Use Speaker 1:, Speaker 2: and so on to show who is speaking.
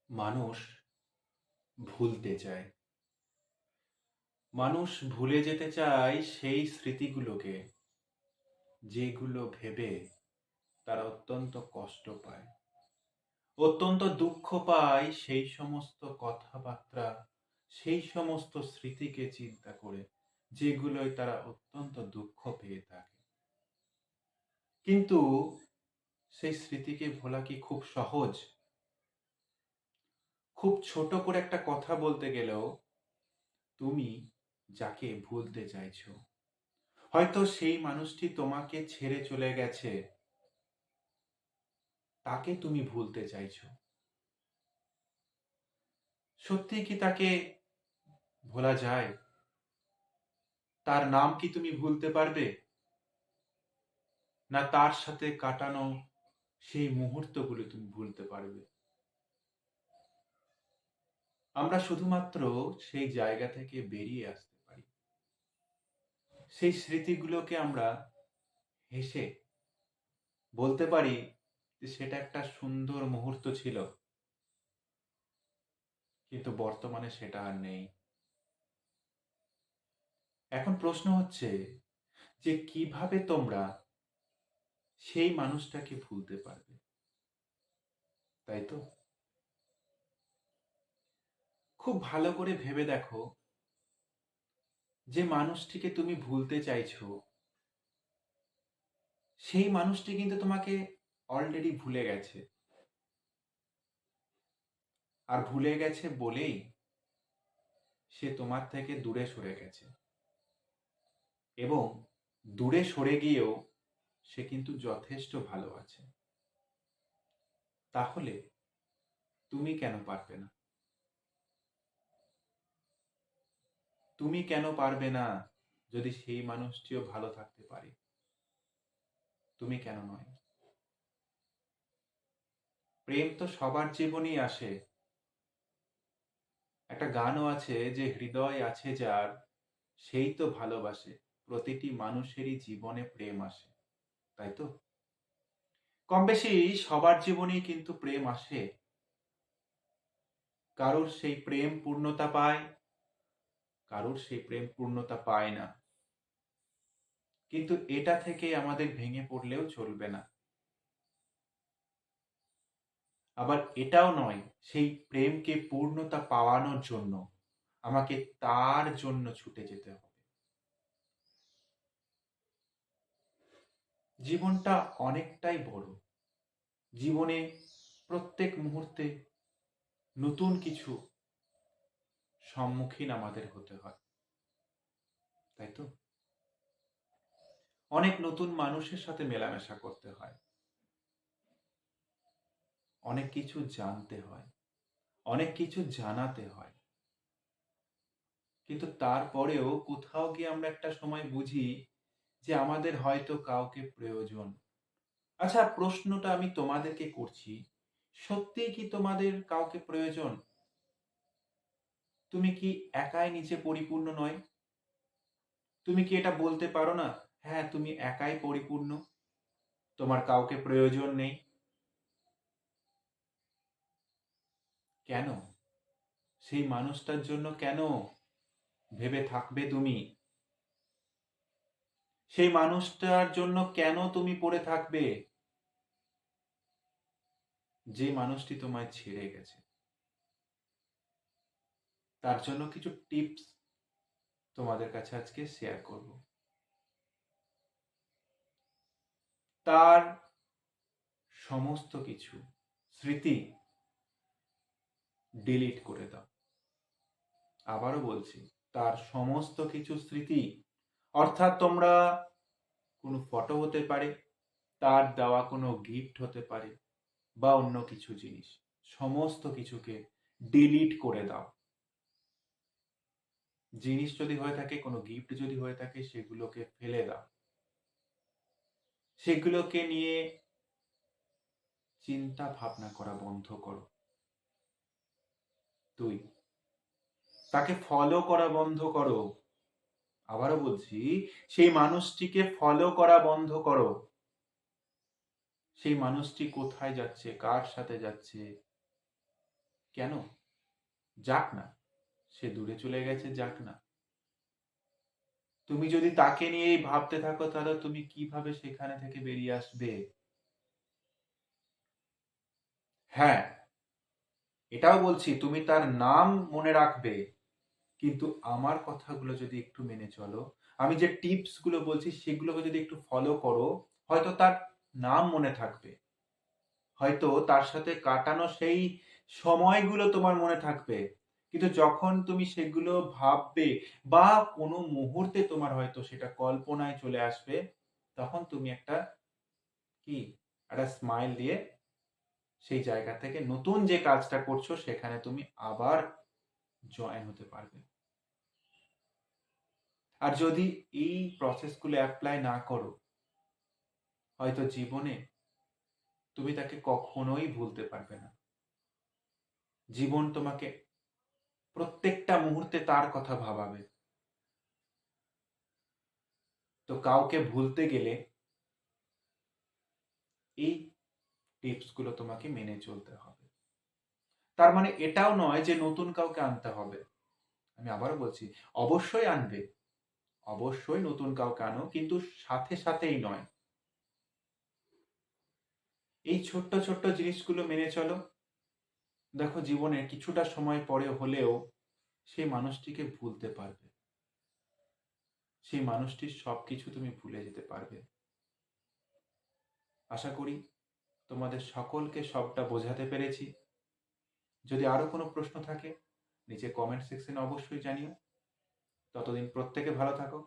Speaker 1: মানুষ ভুলতে চায়। মানুষ ভুলে যেতে চায় সেই স্মৃতিগুলোকে, যেগুলো ভেবে তারা অত্যন্ত কষ্ট পায়, অত্যন্ত দুঃখ পায় সেই সমস্ত কথাবার্তা, সেই সমস্ত স্মৃতিকে চিন্তা করে, যেগুলোয় তারা অত্যন্ত দুঃখ পেয়ে থাকে। কিন্তু সেই স্মৃতিকে ভোলা কি খুব সহজ? খুব ছোট করে একটা কথা বলতে গেলেও, তুমি যাকে ভুলতে চাইছো, হয়তো সেই মানুষটি তোমাকে ছেড়ে চলে গেছে, তাকে তুমি ভুলতে চাইছো। সত্যিই কি তাকে ভোলা যায়? তার নাম কি তুমি ভুলতে পারবে? না তার সাথে কাটানো সেই মুহূর্তগুলো তুমি ভুলতে পারবে? আমরা শুধুমাত্র সেই জায়গা থেকে বেরিয়ে আসতে পারি। সেই স্মৃতিগুলোকে আমরা হেসে বলতে পারি যে সেটা একটা সুন্দর মুহূর্ত ছিল, কিন্তু বর্তমানে সেটা আর নেই। এখন প্রশ্ন হচ্ছে যে কিভাবে তোমরা সেই মানুষটাকে ভুলতে পারবে, তাই তো? খুব ভালো করে ভেবে দেখো, যে মানুষটিকে তুমি ভুলতে চাইছো, সেই মানুষটি কিন্তু তোমাকে অলরেডি ভুলে গেছে। আর ভুলে গেছে বলেই সে তোমার থেকে দূরে সরে গেছে, এবং দূরে সরে গিয়েও সে কিন্তু যথেষ্ট ভালো আছে। তাহলে তুমি কেন পারবে না? তুমি কেন পারবে না? যদি সেই মানুষটিও ভালো থাকতে পারে, তুমি কেন নয়? প্রেম তো সবার জীবনেই আসে। একটা গানও আছে যে হৃদয় আছে যার, সেই তো ভালোবাসে। প্রতিটি মানুষেরই জীবনে প্রেম আসে, তাই তো? কম বেশি সবার জীবনেই কিন্তু প্রেম আসে। কারোর সেই প্রেম পূর্ণতা পায়, কারোর সেই প্রেম পূর্ণতা পায় না। কিন্তু এটা থেকে আমাদের ভেঙে পড়লেও চলবে না। আবার এটাও নয়, সেই প্রেমকে পূর্ণতা পাওয়ানোর জন্য আমাকে তার জন্য ছুটে যেতে হবে। জীবনটা অনেকটাই বড়। জীবনে প্রত্যেক মুহূর্তে নতুন কিছু সম্মুখীন আমাদের হতে হয়, তাই তো? অনেক নতুন মানুষের সাথে মেলামেশা করতে হয়, অনেক কিছু জানতে হয়, অনেক কিছু জানাতে হয়। কিন্তু তারপরেও কোথাও গিয়ে আমরা একটা সময় বুঝি যে আমাদের হয়তো কাউকে প্রয়োজন। আচ্ছা, প্রশ্নটা আমি তোমাদেরকে করছি, সত্যিই কি তোমাদের কাউকে প্রয়োজন? তুমি কি একাই নিজে পরিপূর্ণ নয়? তুমি কি এটা বলতে পারো না, হ্যাঁ তুমি একাই পরিপূর্ণ, তোমার কাউকে প্রয়োজন নেই? কেন? সেই মানুষটার জন্য কেন ভেবে থাকবে তুমি? সেই মানুষটার জন্য কেন তুমি পড়ে থাকবে, যে মানুষটি তোমায় ছেড়ে গেছে? তার জন্য কিছু টিপস তোমাদের কাছে আজকে শেয়ার করব। তার সমস্ত কিছু স্মৃতি ডিলিট করে দাও। আবারও বলছি, তার সমস্ত কিছু স্মৃতি, অর্থাৎ তোমরা কোনো ফটো হতে পারে, তার দেওয়া কোনো গিফট হতে পারে, বা অন্য কিছু জিনিস, সমস্ত কিছুকে ডিলিট করে দাও। জিনিস যদি হয়ে থাকে, কোনো গিফট যদি হয়ে থাকে, সেগুলোকে ফেলে দাও। সেগুলোকে নিয়ে চিন্তা ভাবনা করা বন্ধ করো। দুই, তাকে ফলো করা বন্ধ করো। আবারও বলছি, সেই মানুষটিকে ফলো করা বন্ধ করো। সেই মানুষটি কোথায় যাচ্ছে, কার সাথে যাচ্ছে, কেন? যাক না, সে দূরে চলে গেছে, যাক না। তুমি যদি তাকে নিয়েই ভাবতে থাকো তাহলে তুমি কিভাবে সেখানে থেকে বেরিয়ে আসবে? হ্যাঁ, এটাও বলছি তুমি তার নাম মনে রাখবে, কিন্তু আমার কথাগুলো যদি একটু মেনে চলো, আমি যে টিপস গুলো বলছি সেগুলোকে যদি একটু ফলো করো, হয়তো তার নাম মনে থাকবে, হয়তো তার সাথে কাটানো সেই সময়গুলো তোমার মনে থাকবে। কিন্তু যখন তুমি সেগুলো ভাববে বা কোনো মুহূর্তে তোমার হয়তো সেটা কল্পনায় চলে আসবে, তখন তুমি কি একটা স্মাইল দিয়ে সেই জায়গা থেকে নতুন যে কাজটা করছো সেখানে তুমি আবার জয়েন হতে পারবে। আর যদি এই প্রসেসগুলো অ্যাপ্লাই না করো, হয়তো জীবনে তুমি তাকে কখনোই ভুলতে পারবে না। জীবন তোমাকে প্রত্যেকটা মুহূর্তে তার কথা ভাবাবে। তো কাউকে ভুলতে গেলে এই টিপসগুলো তোমাকে মেনে চলতে হবে। তার মানে এটাও নয় যে নতুন কাউকে আনতে হবে। আমি আবারও বলছি, অবশ্যই আনবে, অবশ্যই নতুন কাউকে আনো, কিন্তু সাথে সাথেই নয়। এই ছোট্ট ছোট্ট জিনিসগুলো মেনে চলো, দেখো জীবনে কিছুটা সময় পরে হলেও সেই মানুষটিকে ভুলতে পারবে, সেই মানুষটির সবকিছু তুমি ভুলে যেতে পারবে। আশা করি তোমাদের সকলকে সবটা বোঝাতে পেরেছি। যদি আরো কোনো প্রশ্ন থাকে নিচে কমেন্ট সেকশনে অবশ্যই জানিও। ততদিন প্রত্যেকে ভালো থাকো।